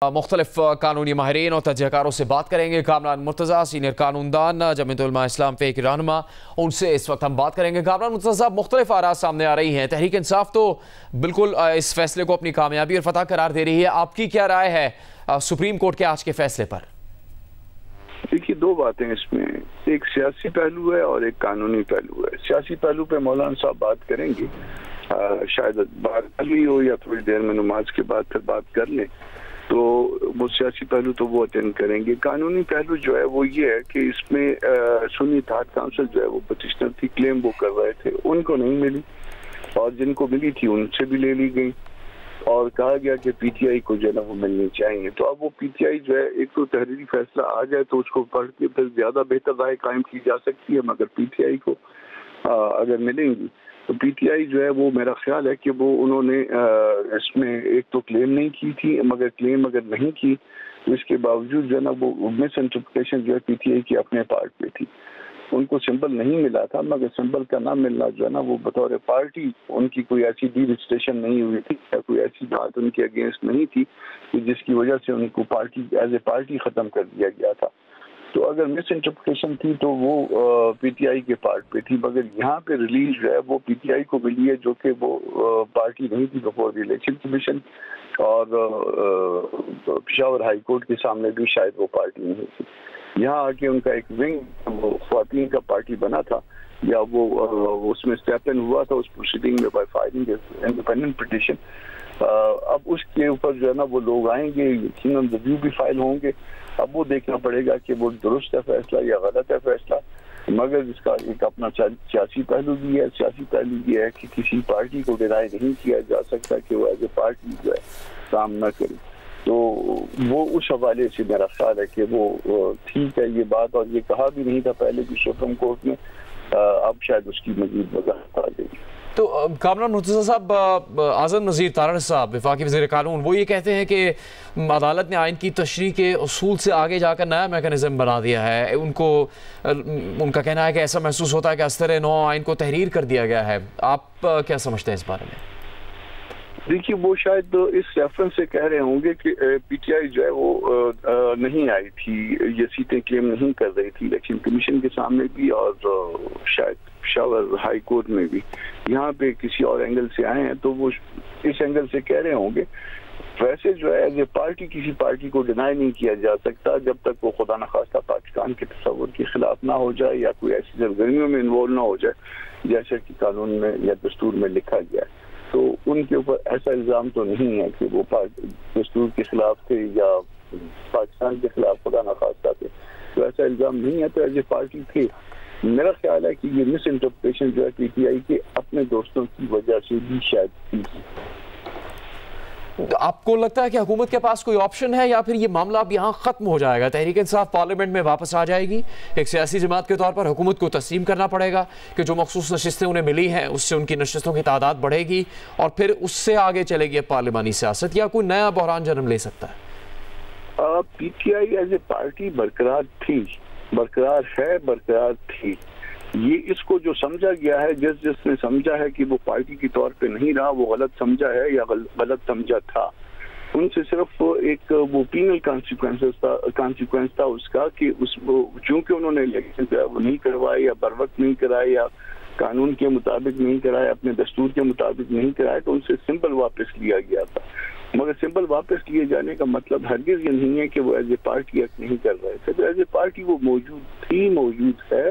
مختلف قانونی ماہرین اور تجزیہ کاروں سے بات کریں گے۔ کامران مرتضیٰ سینئر قانون دان جمعیت علماء اسلام فیک رہنما، ان سے اس وقت ہم بات کریں گے۔ کامران مرتضیٰ صاحب، مختلف آراء سامنے آ رہی ہیں۔ تحریک انصاف تو بالکل اس فیصلے کو اپنی کامیابی اور فتح قرار دے رہی ہے، آپ کی کیا رائے ہے سپریم کورٹ کے آج کے فیصلے پر؟ دیکھیے، دو باتیں اس میں، ایک سیاسی پہلو ہے اور ایک قانونی پہلو ہے۔ سیاسی پہلو پہ مولانا صاحب بات کریں گے، شاید بات کر لی ہو یا تھوڑی دیر میں نماز کے بعد پھر بات کر لیں، تو وہ سیاسی پہلو تو وہ اٹینڈ کریں گے۔ قانونی پہلو جو ہے وہ یہ ہے کہ اس میں سنی اتحاد کونسل جو ہے وہ پٹیشنر تھی، کلیم وہ کر رہے تھے، ان کو نہیں ملی، اور جن کو ملی تھی ان سے بھی لے لی گئی، اور کہا گیا کہ پی ٹی آئی کو جو ہے نا وہ ملنی چاہیے۔ تو اب وہ پی ٹی آئی جو ہے، ایک تو تحریری فیصلہ آ جائے تو اس کو پڑھ کے پھر زیادہ بہتر رائے قائم کی جا سکتی ہے، مگر پی ٹی آئی کو اگر ملیں گی تو پی ٹی آئی جو ہے وہ، میرا خیال ہے کہ وہ انہوں نے اس میں ایک تو کلیم نہیں کی تھی، مگر کلیم اگر نہیں کی تو اس کے باوجود جو ہے نا وہ مس انٹرپریٹیشن جو ہے پی ٹی آئی کی اپنے پارٹ پہ تھی۔ ان کو سمبل نہیں ملا تھا، مگر سمبل کا نہ ملنا جو ہے نا وہ بطور پارٹی ان کی کوئی ایسی ڈی رجسٹریشن نہیں ہوئی تھی یا کوئی ایسی بات ان کے اگینسٹ نہیں تھی کہ جس کی وجہ سے ان کو پارٹی ایز اے پارٹی ختم کر دیا گیا تھا۔ تو اگر مس انٹرپریٹیشن تھی تو وہ پی ٹی آئی کے پارٹ پہ تھی، مگر یہاں پہ ریلیز جو ہے وہ پی ٹی آئی کو ملی ہے، جو کہ وہ پارٹی نہیں تھی بفور دی الیکشن کمیشن، اور پشاور ہائی کورٹ کے سامنے بھی شاید وہ پارٹی نہیں تھی۔ یہاں آ کے ان کا ایک ونگ وہ خواتین کا پارٹی بنا تھا، یا وہ اس میں اسٹیپ ان ہوا تھا اس پروسیڈنگ میں بائی فائلنگ انڈیپینڈنٹ پٹیشن۔ اب اس کے اوپر جو ہے نا وہ لوگ آئیں گے، یقیناً ریویو بھی فائل ہوں گے۔ اب وہ دیکھنا پڑے گا کہ وہ درست ہے فیصلہ یا غلط ہے فیصلہ، مگر اس کا ایک اپنا سیاسی پہلو بھی ہے۔ سیاسی پہلو یہ ہے کہ کسی پارٹی کو ڈینائی نہیں کیا جا سکتا کہ وہ ایز اے پارٹی جو ہے کام نہ کرے، تو وہ اس حوالے سے میرا خیال ہے کہ وہ ٹھیک ہے یہ بات، اور یہ کہا بھی نہیں تھا پہلے بھی سپریم کورٹ میں، اب شاید اس کی مزید وضاحت آ گئی۔ تو کامران مرتضیٰ صاحب، اعظم نذیر تارڑ صاحب وفاقی وزیر قانون، وہ یہ کہتے ہیں کہ عدالت نے آئین کی تشریح کے اصول سے آگے جا کر نیا میکانزم بنا دیا ہے۔ ان کا کہنا ہے کہ ایسا محسوس ہوتا ہے کہ اثر نو آئین کو تحریر کر دیا گیا ہے۔ آپ کیا سمجھتے ہیں اس بارے میں؟ دیکھیے، وہ شاید اس ریفرنس سے کہہ رہے ہوں گے کہ پی ٹی آئی جو ہے وہ نہیں آئی تھی، یہ سیٹیں کلیم نہیں کر رہی تھی الیکشن کمیشن کے سامنے بھی، اور شاید پشاور ہائی کورٹ میں بھی۔ یہاں پہ کسی اور اینگل سے آئے ہیں تو وہ اس اینگل سے کہہ رہے ہوں گے۔ ویسے جو ہے ایز اے پارٹی کسی پارٹی کو ڈینائی نہیں کیا جا سکتا جب تک وہ خدا نخواستہ پاکستان کے تصور کے خلاف نہ ہو جائے یا کوئی ایسی سرگرمیوں میں انوالو نہ ہو جائے جیسے کہ قانون میں یا دستور میں لکھا گیا ہے۔ تو ان کے اوپر ایسا الزام تو نہیں ہے کہ وہ دستور کے خلاف تھے یا پاکستان کے خلاف خدا نخواستہ تھے، تو ایسا الزام نہیں ہے، تو ایز اے پارٹی تھے۔ میرا خیال ہے کہ یہ مس انٹرپریٹیشن جو ہے پی ٹی آئی کے اپنے دوستوں کی وجہ سے بھی شاید تھی۔ آپ کو لگتا ہے کہ حکومت کے پاس کوئی آپشن ہے، یا پھر یہ معاملہ اب یہاں ختم ہو جائے گا، تحریک انصاف پارلیمنٹ میں واپس آ جائے گی، ایک سیاسی جماعت کے طور پر حکومت کو تسلیم کرنا پڑے گا کہ جو مخصوص نشستیں انہیں ملی ہیں اس سے ان کی نشستوں کی تعداد بڑھے گی، اور پھر اس سے آگے چلے گی پارلیمانی سیاست، یا کوئی نیا بحران جنم لے سکتا ہے؟ P T I as a party برقرار تھی، برقرار ہے، برقرار تھی۔ یہ اس کو جو سمجھا گیا ہے، جس نے سمجھا ہے کہ وہ پارٹی کے طور پہ نہیں رہا، وہ غلط سمجھا ہے یا غلط سمجھا تھا، ان سے صرف ایک وہ پینل کانسیکوینس تھا اس کا کہ چونکہ انہوں نے الیکشن وہ نہیں کروائے یا بر وقت نہیں کرائے یا قانون کے مطابق نہیں کرائے، اپنے دستور کے مطابق نہیں کرائے، تو ان سے سمبل واپس لیا گیا تھا۔ مگر سمبل واپس لیے جانے کا مطلب ہرگز یہ نہیں ہے کہ وہ ایز اے پارٹی ایکٹ نہیں کر رہے تھے، تو ایز اے پارٹی وہ موجود تھی، موجود ہے،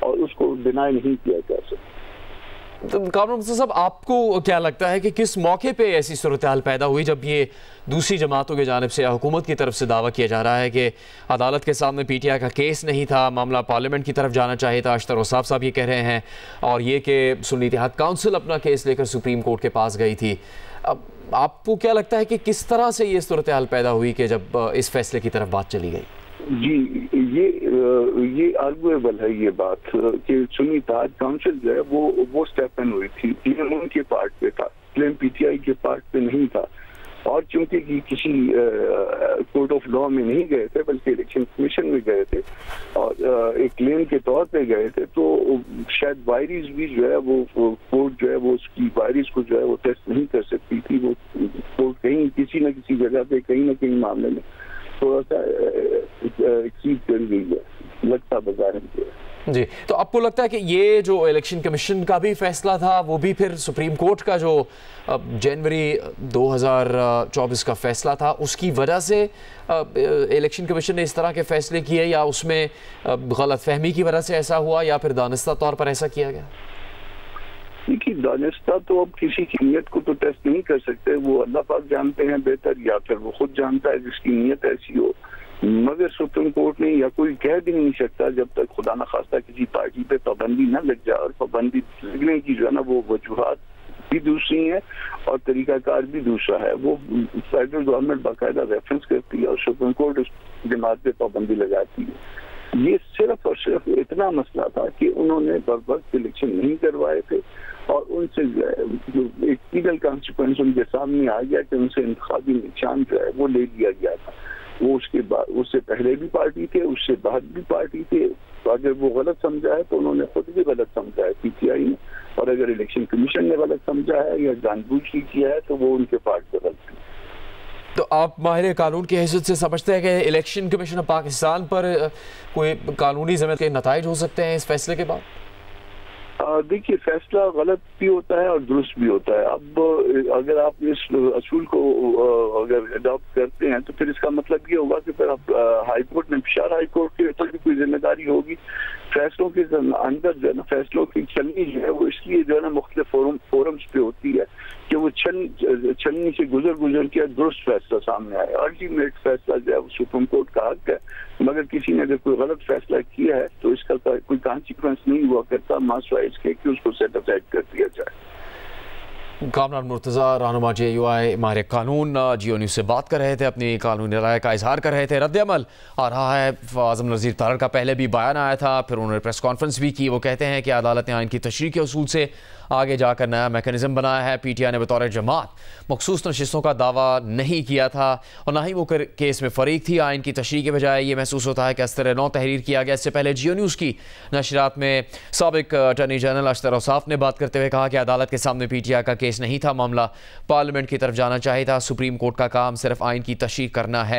اور اس کو ڈینائی نہیں کیا جا سکتا۔ کامران مرتضیٰ صاحب، آپ کو کیا لگتا ہے کہ کس موقع پہ ایسی صورتحال پیدا ہوئی جب یہ دوسری جماعتوں کی جانب سے یا حکومت کی طرف سے دعویٰ کیا جا رہا ہے کہ عدالت کے سامنے پی ٹی آئی کا کیس نہیں تھا، معاملہ پارلیمنٹ کی طرف جانا چاہیے تھا، اشتر اوصاف صاحب یہ کہہ رہے ہیں، اور یہ کہ سنی اتحاد کونسل اپنا کیس لے کر سپریم کورٹ کے پاس گئی تھی؟ اب آپ کو کیا لگتا ہے کہ کس طرح سے یہ صورتحال پیدا ہوئی کہ جب اس فیصلے کی طرف بات چلی گئی؟ جی، یہ آرگویبل ہے یہ بات کہ سنی اتحاد کونسل جو ہے وہ اسٹیپ ان ہوئی تھی، کلیم ان کے پارٹ پہ تھا، کلیم پی ٹی آئی کے پارٹ پہ نہیں تھا۔ اور چونکہ کسی کورٹ آف لا میں نہیں گئے تھے بلکہ الیکشن کمیشن میں گئے تھے اور ایک کلیم کے طور پہ گئے تھے، تو شاید وائریز بھی جو ہے وہ کورٹ جو ہے وہ اس کی وائریز کو جو ہے وہ ٹیسٹ نہیں کر سکتی تھی. وہ کورٹ کہیں کسی نہ کسی جگہ پہ کہیں نہ کہیں معاملے میں تھوڑا سا ایکسیڈ کر گئی ہے، لگتا بظاہر ہے. جی، تو آپ کو لگتا ہے کہ یہ جو الیکشن کمیشن کا بھی فیصلہ تھا وہ بھی پھر سپریم کورٹ کا جو جنوری 2024 کا فیصلہ تھا اس کی وجہ سے الیکشن کمیشن نے اس طرح کے فیصلے کیے، یا اس میں غلط فہمی کی وجہ سے ایسا ہوا، یا پھر دانستہ طور پر ایسا کیا گیا؟ دیکھیے، دانستہ تو اب کسی کی نیت کو تو ٹیسٹ نہیں کر سکتے، وہ اللہ پاک جانتے ہیں بہتر، یا پھر وہ خود جانتا ہے جس کی نیت ایسی ہو. مگر سپریم کورٹ نے یا کوئی کہہ بھی نہیں سکتا جب تک خدا نخواستہ کسی پارٹی پہ پابندی نہ لگ جائے، اور پابندی لگنے کی جو ہے نا وہ وجوہات بھی دوسری ہیں اور طریقہ کار بھی دوسرا ہے. وہ فیڈرل گورنمنٹ باقاعدہ ریفرنس کرتی ہے اور سپریم کورٹ اس جماعت پہ پابندی لگاتی ہے. یہ صرف اور صرف اتنا مسئلہ تھا کہ انہوں نے بر وقت الیکشن نہیں کروائے تھے، اور ان سے جو ایک لیگل کانسیکوینس ان کے سامنے آ گیا کہ ان سے انتخابی نشان جو ہے وہ لے لیا گیا تھا. وہ اس کے بعد، اس سے پہلے بھی پارٹی تھے، اس سے بعد بھی پارٹی تھے. اگر وہ غلط سمجھا ہے تو انہوں نے خود بھی غلط سمجھا ہے پی ٹی آئی نے، اور اگر الیکشن کمیشن نے غلط سمجھا ہے یا جان بوجھ کے کیا ہے تو وہ ان کے پارٹ غلط تھی. تو آپ ماہر قانون کی حیثیت سے سمجھتے ہیں کہ الیکشن کمیشن پاکستان پر کوئی قانونی ذمہ کے نتائج ہو سکتے ہیں اس فیصلے کے بعد؟ دیکھیے، فیصلہ غلط بھی ہوتا ہے اور درست بھی ہوتا ہے. اب اگر آپ اس اصول کو اگر اڈاپٹ کرتے ہیں تو پھر اس کا مطلب یہ ہوگا کہ پھر آپ ہائی کورٹ میں پشاور ہائی کورٹ کے اوپر بھی کوئی ذمہ داری ہوگی. فیصلوں کے اندر جو ہے نا فیصلوں کی چلنی جو ہے وہ اس لیے جو ہے نا مختلف فورمز پہ ہوتی ہے کہ وہ چھلنی سے گزر کے درست فیصلہ سامنے آئے. الٹیمیٹ فیصلہ جو ہے وہ سپریم کورٹ کا حق ہے، مگر کسی نے اگر کوئی غلط فیصلہ کیا ہے تو اس کا کوئی کانسیکوینس نہیں ہوا کرتا ماسوائے اس کے کہ اس کو سیٹ اسائیڈ کر دیا جائے. کامران مرتضی، رہنما جے یو آئی، ماہر قانون، جیو نیوز سے بات کر رہے تھے، اپنی قانونی رائے کا اظہار کر رہے تھے. رد عمل آ رہا ہے، اعظم نذیر تارڑ کا پہلے بھی بیان آیا تھا، پھر انہوں نے پریس کانفرنس بھی کی. وہ کہتے ہیں کہ عدالت نے آئین کی تشریح کے اصول سے آگے جا کر نیا میکانزم بنایا ہے. پی ٹی آئی نے بطور جماعت مخصوص نشستوں کا دعویٰ نہیں کیا تھا اور نہ ہی وہ کیس میں فریق تھی. آئین کی تشریح کے بجائے یہ محسوس ہوتا ہے کہ استر نو تحریر کیا گیا. اس سے پہلے جیو نیوز کی نشریات میں سابق اٹارنی جنرل اشتر اوصاف نے بات کرتے ہوئے کہا کہ عدالت کے سامنے پی ٹی آئی کا کیس نہیں تھا، معاملہ پارلیمنٹ کی طرف جانا چاہیے تھا. سپریم کورٹ کا کام صرف آئین کی تشریح کرنا ہے.